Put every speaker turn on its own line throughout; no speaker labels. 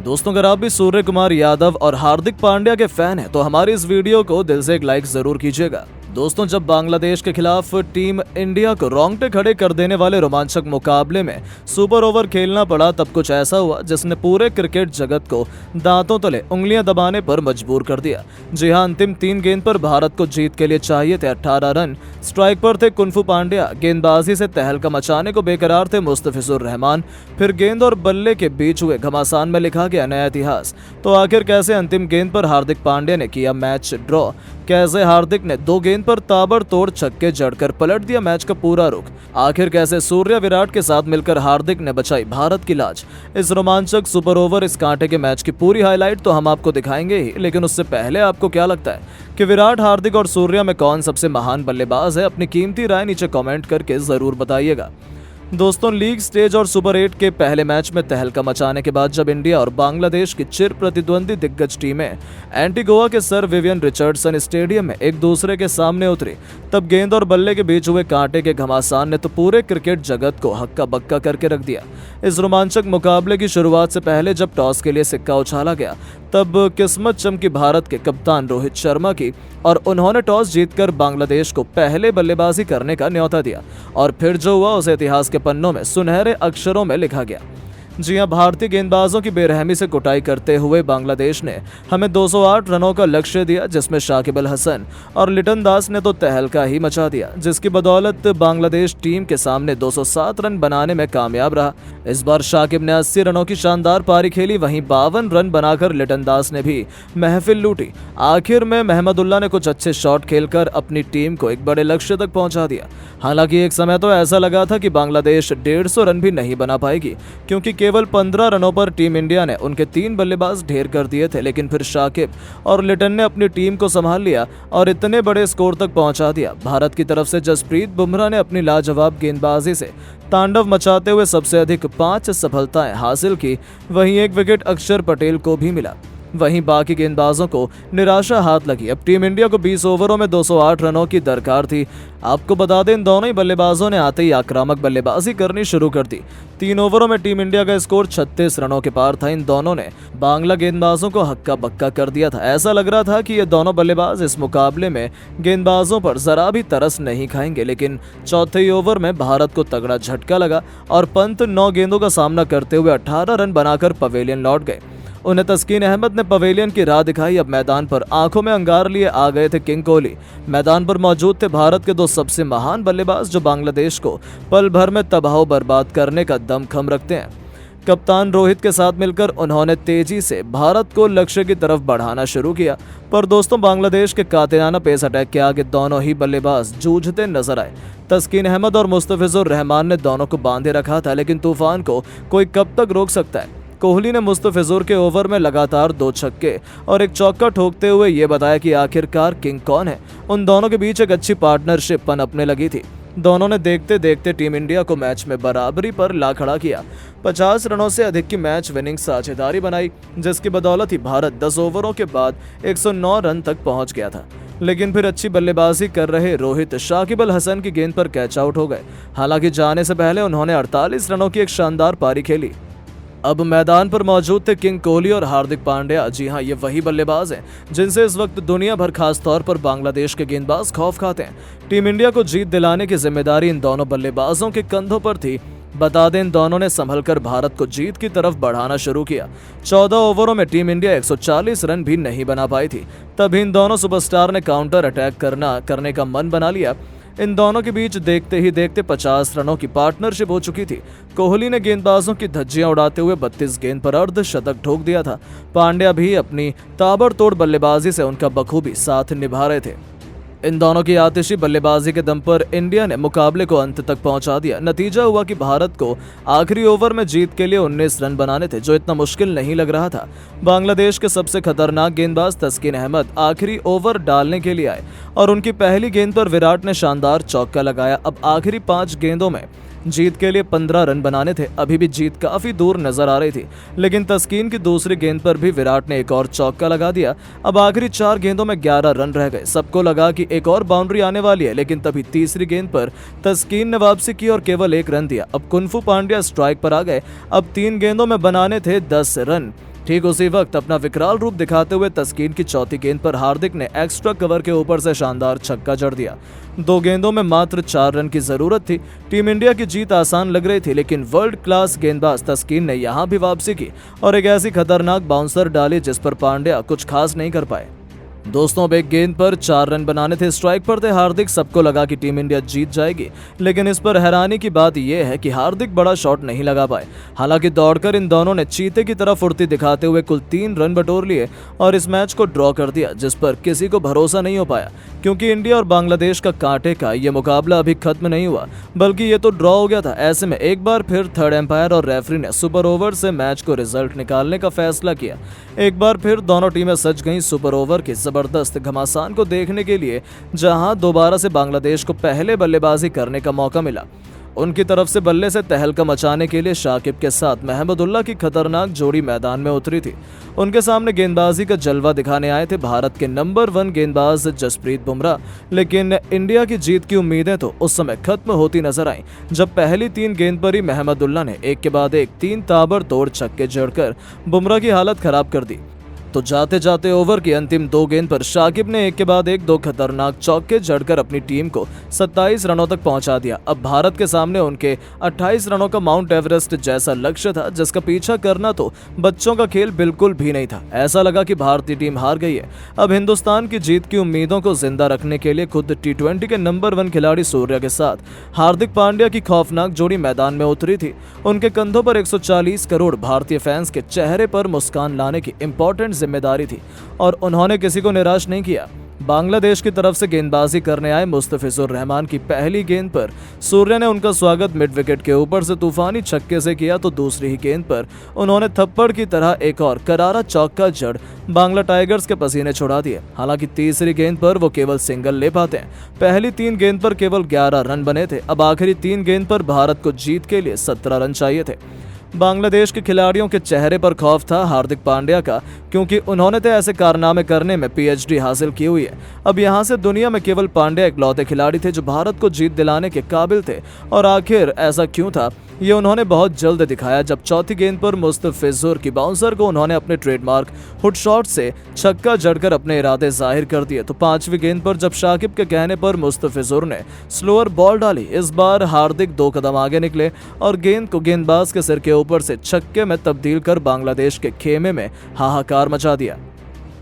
दोस्तों, अगर आप भी सूर्य कुमार यादव और हार्दिक पांड्या के फैन हैं तो हमारी इस वीडियो को दिल से एक लाइक जरूर कीजिएगा। दोस्तों, जब बांग्लादेश के खिलाफ टीम इंडिया को रोंगटे खड़े कर देने वाले रोमांचक मुकाबले में सुपर ओवर खेलना पड़ा, तब कुछ ऐसा हुआ जिसने पूरे क्रिकेट जगत को दांतों तले उंगलियां दबाने पर मजबूर कर दिया। जी हां, अंतिम 3 गेंद पर भारत को जीत के लिए चाहिए थे 18 रन। स्ट्राइक पर थे कुनफू पांड्या, गेंदबाजी से तहलका मचाने को बेकरार थे मुस्तफिजुर रहमान। फिर गेंद और बल्ले के बीच हुए घमासान में लिखा गया नया इतिहास। तो आखिर कैसे अंतिम गेंद पर हार्दिक पांड्या ने किया मैच ड्रॉ? कैसे हार्दिक ने 2 गेंद पर ताबड़तोड़ छक्के जड़कर पलट दिया मैच का पूरा रुख? आखिर कैसे सूर्या विराट के साथ मिलकर हार्दिक ने बचाई भारत की लाज? इस रोमांचक सुपर ओवर, इस कांटे के मैच की पूरी हाईलाइट तो हम आपको दिखाएंगे ही, लेकिन उससे पहले आपको क्या लगता है कि विराट, हार्दिक और सूर्या में कौन सबसे महान बल्लेबाज है? अपनी कीमती राय नीचे कमेंट करके जरूर बताइएगा। दोस्तों, लीग स्टेज और सुपर 8 के पहले मैच में तहलका मचाने के बाद जब इंडिया और बांग्लादेश की चिर प्रतिद्वंदी दिग्गज टीमें एंटीगोआ के सर विवियन रिचर्डसन स्टेडियम में एक दूसरे के सामने उतरी, तब गेंद और बल्ले के बीच हुए कांटे के घमासान ने तो पूरे क्रिकेट जगत को हक्का बक्का करके रख दिया। इस रोमांचक मुकाबले की शुरुआत से पहले जब टॉस के लिए सिक्का उछाला गया, तब किस्मत चमकी भारत के कप्तान रोहित शर्मा की और उन्होंने टॉस जीतकर बांग्लादेश को पहले बल्लेबाजी करने का न्योता दिया। और फिर जो हुआ उसे इतिहास के पन्नों में सुनहरे अक्षरों में लिखा गया। जी हां, भारतीय गेंदबाजों की बेरहमी से कुटाई करते हुए बांग्लादेश ने हमें 208 रनों का लक्ष्य दिया, जिसमें शाकिब अल हसन और लिटन दास ने तो तहलका ही मचा दिया, जिसकी बदौलत बांग्लादेश टीम के सामने 207 रन बनाने में कामयाब रहा। इस बार शाकिब ने 80 रनों की शानदार पारी खेली, वहीं 52 रन बनाकर लिटन दास ने भी महफिल लूटी। आखिर में महमदुल्लाह ने कुछ अच्छे शॉट खेलकर अपनी टीम को एक बड़े लक्ष्य तक पहुंचा दिया। हालांकि एक समय तो ऐसा लगा था कि बांग्लादेश 150 रन भी नहीं बना पाएगी, क्योंकि केवल 15 रनों पर टीम इंडिया ने उनके 3 बल्लेबाज ढेर कर दिए थे। लेकिन फिर शाकिब और लिटन ने अपनी टीम को संभाल लिया और इतने बड़े स्कोर तक पहुंचा दिया। भारत की तरफ से जसप्रीत बुमराह ने अपनी लाजवाब गेंदबाजी से तांडव मचाते हुए सबसे अधिक 5 सफलताएं हासिल की। वहीं 1 विकेट अक्षर पटेल को भी मिला। वहीं बाकी गेंदबाजों को निराशा हाथ लगी। अब टीम इंडिया को 20 ओवरों में 208 रनों की दरकार थी। आपको बता दें, इन दोनों ही बल्लेबाजों ने आते ही आक्रामक बल्लेबाजी करनी शुरू कर दी। 3 ओवरों में टीम इंडिया का स्कोर 36 रनों के पार था। इन दोनों ने बांग्ला गेंदबाजों को हक्का बक्का कर दिया था। ऐसा लग रहा था कि ये दोनों बल्लेबाज इस मुकाबले में गेंदबाजों पर जरा भी तरस नहीं खाएंगे। लेकिन चौथे ओवर में भारत को तगड़ा झटका लगा और पंत 9 गेंदों का सामना करते हुए 18 रन बनाकर पवेलियन लौट गए। उन्हें तस्कीन अहमद ने पवेलियन की राह दिखाई। अब मैदान पर आंखों में अंगार लिए आ गए थे किंग कोहली। मैदान पर मौजूद थे भारत के 2 सबसे महान बल्लेबाज, जो बांग्लादेश को पल भर में तबाह बर्बाद करने का दमखम रखते हैं। कप्तान रोहित के साथ मिलकर उन्होंने तेजी से भारत को लक्ष्य की तरफ बढ़ाना शुरू किया। पर दोस्तों, बांग्लादेश के कातिलाना पेस अटैक के आगे दोनों ही बल्लेबाज जूझते नजर आए। तस्कीन अहमद और मुस्तफिजुर रहमान ने दोनों को बांधे रखा था, लेकिन तूफान को कोई कब तक रोक सकता है? कोहली ने मुस्तफिजुर के ओवर में लगातार 2 छक्के और 1 चौका ठोकते हुए ये बताया कि आखिरकार किंग कौन है। उन दोनों के बीच एक अच्छी पार्टनरशिप पनपने लगी थी। दोनों ने देखते देखते टीम इंडिया को मैच में बराबरी पर ला खड़ा किया। 50 रनों से अधिक की मैच विनिंग साझेदारी बनाई, जिसकी बदौलत ही भारत 10 ओवरों के बाद 109 रन तक पहुंच गया था। लेकिन फिर अच्छी बल्लेबाजी कर रहे रोहित शाकिब अल हसन की गेंद पर कैच आउट हो गए। हालांकि जाने से पहले उन्होंने 48 रनों की एक शानदार पारी खेली। अब मैदान पर मौजूद थे किंग कोहली और हार्दिक पांड्या। जी हां, ये वही बल्लेबाज हैं जिनसे इस वक्त दुनिया भर, खास तौर पर बांग्लादेश के गेंदबाज खौफ खाते हैं। टीम इंडिया को जीत दिलाने की जिम्मेदारी इन दोनों बल्लेबाजों के कंधों पर थी। बता दें, इन दोनों ने संभलकर भारत को जीत की तरफ बढ़ाना शुरू किया। 14 ओवरों में टीम इंडिया 140 रन भी नहीं बना पाई थी। तभी इन दोनों सुपरस्टार ने काउंटर अटैक करने का मन बना लिया। इन दोनों के बीच देखते ही देखते 50 रनों की पार्टनरशिप हो चुकी थी। कोहली ने गेंदबाजों की धज्जियां उड़ाते हुए 32 गेंद पर अर्धशतक ठोक दिया था। पांड्या भी अपनी ताबड़तोड़ बल्लेबाजी से उनका बखूबी साथ निभा रहे थे। इन दोनों की आतिशी बल्लेबाजी के दम पर इंडिया ने मुकाबले को अंत तक पहुंचा दिया। नतीजा हुआ कि भारत को आखिरी ओवर में जीत के लिए 19 रन बनाने थे, जो इतना मुश्किल नहीं लग रहा था। बांग्लादेश के सबसे खतरनाक गेंदबाज तस्कीन अहमद आखिरी ओवर डालने के लिए आए और उनकी पहली गेंद पर विराट ने शानदार चौका लगाया। अब आखिरी 5 गेंदों में जीत के लिए 15 रन बनाने थे। अभी भी जीत काफी दूर नजर आ रही थी, लेकिन तस्कीन की दूसरी गेंद पर भी विराट ने एक और चौका लगा दिया। अब आखिरी 4 गेंदों में 11 रन रह गए। सबको लगा कि एक और बाउंड्री आने वाली है, लेकिन तभी तीसरी गेंद पर तस्कीन ने वापसी की और केवल 1 रन दिया। अब कुनफू पांड्या स्ट्राइक पर आ गए। अब 3 गेंदों में बनाने थे 10 रन। ठीक उसी वक्त अपना विकराल रूप दिखाते हुए तस्कीन की चौथी गेंद पर हार्दिक ने एक्स्ट्रा कवर के ऊपर से शानदार छक्का जड़ दिया। 2 गेंदों में मात्र 4 रन की जरूरत थी। टीम इंडिया की जीत आसान लग रही थी, लेकिन वर्ल्ड क्लास गेंदबाज तस्कीन ने यहां भी वापसी की और एक ऐसी खतरनाक बाउंसर डाली जिस पर पांड्या कुछ खास नहीं कर पाए। दोस्तों, अब एक गेंद पर 4 रन बनाने थे, स्ट्राइक पर थे हार्दिक। सबको लगा कि टीम इंडिया जीत जाएगी, लेकिन इस पर हैरानी की बात यह है कि हार्दिक बड़ा शॉट नहीं लगा पाए। हालांकि दौड़कर इन दोनों ने चीते की तरह फुर्ती दिखाते हुए कुल 3 रन बटोर लिए और इस मैच को ड्रॉ कर दिया, जिस पर किसी को भरोसा नहीं हो पाया, क्योंकि इंडिया और बांग्लादेश का कांटे का ये मुकाबला अभी खत्म नहीं हुआ, बल्कि ये तो ड्रॉ हो गया था। ऐसे में एक बार फिर थर्ड एम्पायर और रेफरी ने सुपर ओवर से मैच को रिजल्ट निकालने का फैसला किया। एक बार फिर दोनों टीमें सज गईं सुपर ओवर की जबरदस्त घमासान को देखने के लिए, जहां दोबारा से बांग्लादेश को पहले बल्लेबाजी करने का मौका मिला। उनकी तरफ से बल्ले से तहलका मचाने के लिए शाकिब के साथ महमूदुल्लाह की खतरनाक जोड़ी मैदान में उतरी थी। उनके सामने गेंदबाजी का जलवा दिखाने आए थे भारत के नंबर 1 गेंदबाज जसप्रीत बुमराह। लेकिन इंडिया की जीत की उम्मीदें तो उस समय खत्म होती नजर आईं, जब पहली 3 गेंद पर ही महमूदुल्लाह ने एक के बाद एक 3 ताबड़तोड़ छक्के जड़कर बुमराह की हालत खराब कर दी। तो जाते जाते ओवर की अंतिम 2 गेंद पर शाकिब ने एक के बाद एक 2 खतरनाक चौके जड़कर अपनी टीम को 27 रनों तक पहुंचा दिया। अब भारत के सामने उनके 28 रनों का माउंट एवरेस्ट जैसा लक्ष्य था, जिसका पीछा करना तो बच्चों का खेल बिल्कुल भी नहीं था। ऐसा लगा कि भारतीय टीम हार गई है। अब हिंदुस्तान की जीत की उम्मीदों को जिंदा रखने के लिए खुद T20 के नंबर 1 खिलाड़ी सूर्या के साथ हार्दिक पांड्या की खौफनाक जोड़ी मैदान में उतरी थी। उनके कंधों पर 140 करोड़ भारतीय फैंस के चेहरे पर मुस्कान लाने की इंपॉर्टेंट जिम्मेदारी थी और उन्होंने किसी को निराश नहीं किया। बांग्लादेश की तरफ से गेंदबाजी करने आए मुस्तफिजुर रहमान की पहली गेंद पर सूर्या ने उनका स्वागत मिड विकेट के ऊपर से तूफानी छक्के से किया, तो दूसरी ही गेंद पर उन्होंने थप्पड़ की तरह एक और करारा चौका जड़ बांग्ला टाइगर्स के पसीने छुड़ा दिए। हालांकि तीसरी गेंद पर वो केवल सिंगल ले पाते हैं। पहली 3 गेंद पर केवल 11 रन बने थे। अब आखिरी 3 गेंद पर भारत को जीत के लिए 17 रन चाहिए थे। बांग्लादेश के खिलाड़ियों के चेहरे पर खौफ था हार्दिक पांड्या का, क्योंकि उन्होंने तो ऐसे कारनामे करने में PhD हासिल की हुई है। अब यहां से दुनिया में केवल पांड्या इकलौते खिलाड़ी थे जो भारत को जीत दिलाने के काबिल थे। और आखिर ऐसा क्यों था, ये उन्होंने बहुत जल्द दिखाया, जब चौथी गेंद पर मुस्तफिजुर की बाउंसर को उन्होंने अपने ट्रेडमार्क हुड शॉट से छक्का जड़कर अपने इरादे जाहिर कर दिए। तो 5वीं गेंद पर जब शाकिब के कहने पर मुस्तफिजुर ने स्लोअर बॉल डाली, इस बार हार्दिक 2 कदम आगे निकले और गेंद को गेंदबाज के सिर के ऊपर से छक्के में तब्दील कर बांग्लादेश के खेमे में हाहाकार मचा दिया।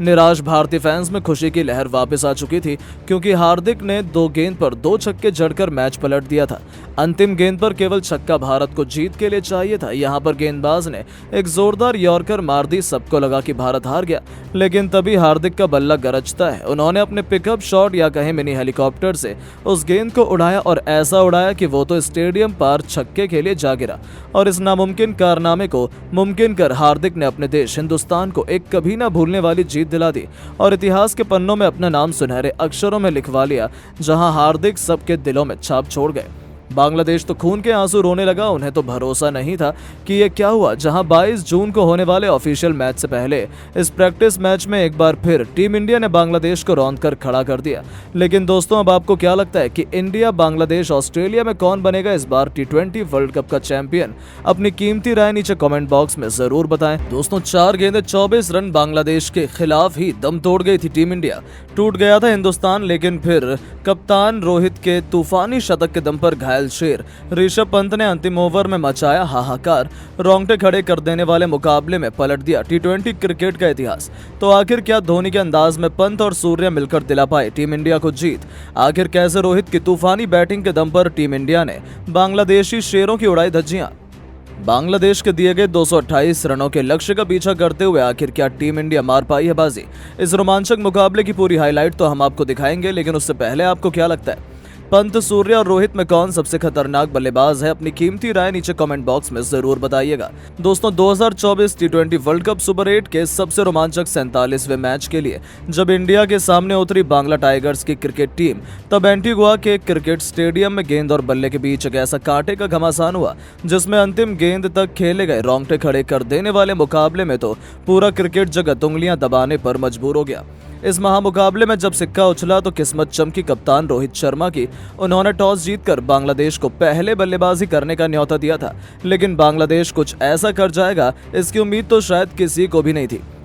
निराश भारतीय फैंस में खुशी की लहर वापस आ चुकी थी, क्योंकि हार्दिक ने 2 गेंद पर 2 छक्के जड़कर मैच पलट दिया था। अंतिम गेंद पर केवल छक्का भारत को जीत के लिए चाहिए था। यहां पर गेंदबाज ने एक जोरदार यॉर्कर मार दी। सबको लगा कि भारत हार गया, लेकिन तभी हार्दिक का बल्ला गरजता है। उन्होंने अपने पिकअप शॉट या कहें मिनी हेलीकॉप्टर से उस गेंद को उड़ाया और ऐसा उड़ाया कि वो तो स्टेडियम पार छक्के के लिए जा गिरा। और इस नामुमकिन कारनामे को मुमकिन कर हार्दिक ने अपने देश हिंदुस्तान को एक कभी ना भूलने वाली जीत दिला दी और इतिहास के पन्नों में अपना नाम सुनहरे अक्षरों में लिखवा लिया, जहां हार्दिक सबके दिलों में छाप छोड़ गए। बांग्लादेश तो खून के आंसू रोने लगा। उन्हें तो भरोसा नहीं था कि ये क्या हुआ, जहां 22 जून को होने वाले ऑफिशियल मैच से पहले इस प्रैक्टिस मैच में एक बार फिर टीम इंडिया ने बांग्लादेश को रौंद कर खड़ा कर दिया। लेकिन दोस्तों, अब आपको क्या लगता है कि इंडिया, बांग्लादेश, ऑस्ट्रेलिया में कौन बनेगा इस बार T20 वर्ल्ड कप का चैंपियन? अपनी कीमती राय नीचे कमेंट बॉक्स में जरूर बताएं। दोस्तों, 4 गेंदें 24 रन बांग्लादेश के खिलाफ ही दम तोड़ गई थी टीम इंडिया। टूट गया था हिंदुस्तान, लेकिन फिर कप्तान रोहित के तूफानी शतक के दम पर घायल शेर ऋषभ पंत ने अंतिम ओवर में मचाया हाहाकार। रोंगटे खड़े कर देने वाले मुकाबले में पलट दिया T20 क्रिकेट का इतिहास। तो आखिर क्या धोनी के अंदाज में पंत और सूर्या मिलकर दिला पाए टीम इंडिया को जीत? आखिर कैसे रोहित की तूफानी बैटिंग के दम पर टीम इंडिया ने बांग्लादेशी शेरों की उड़ाई धज्जियां? बांग्लादेश के दिए गए 228 रनों के लक्ष्य का पीछा करते हुए आखिर क्या टीम इंडिया मार पाई है बाजी? इस रोमांचक मुकाबले की पूरी हाईलाइट तो हम आपको दिखाएंगे, लेकिन उससे पहले आपको क्या लगता है, पंत, सूर्या और रोहित में कौन सबसे खतरनाक बल्लेबाज है? अपनी कीमती राय नीचे कमेंट बॉक्स में जरूर बताइएगा। दोस्तों, 2024 T20 वर्ल्ड कप सुपर 8 के सबसे रोमांचक 47वें मैच के लिए जब इंडिया के सामने उतरी बांग्ला टाइगर्स की क्रिकेट टीम, तब एंटीगुआ के क्रिकेट स्टेडियम में गेंद और बल्ले के बीच एक ऐसा कांटे का घमासान हुआ जिसमें अंतिम गेंद तक खेले गए रोंगटे खड़े कर देने वाले मुकाबले में तो पूरा क्रिकेट जगत उंगलियां दबाने पर मजबूर हो गया। इस महामुकाबले में जब सिक्का उछला तो किस्मत चमकी कप्तान रोहित शर्मा की। उन्होंने टॉस जीतकर बांग्लादेश को पहले बल्लेबाजी करने का न्योता दिया था, लेकिन बांग्लादेश कुछ ऐसा कर जाएगा इसकी उम्मीद तो शायद किसी को भी नहीं थी।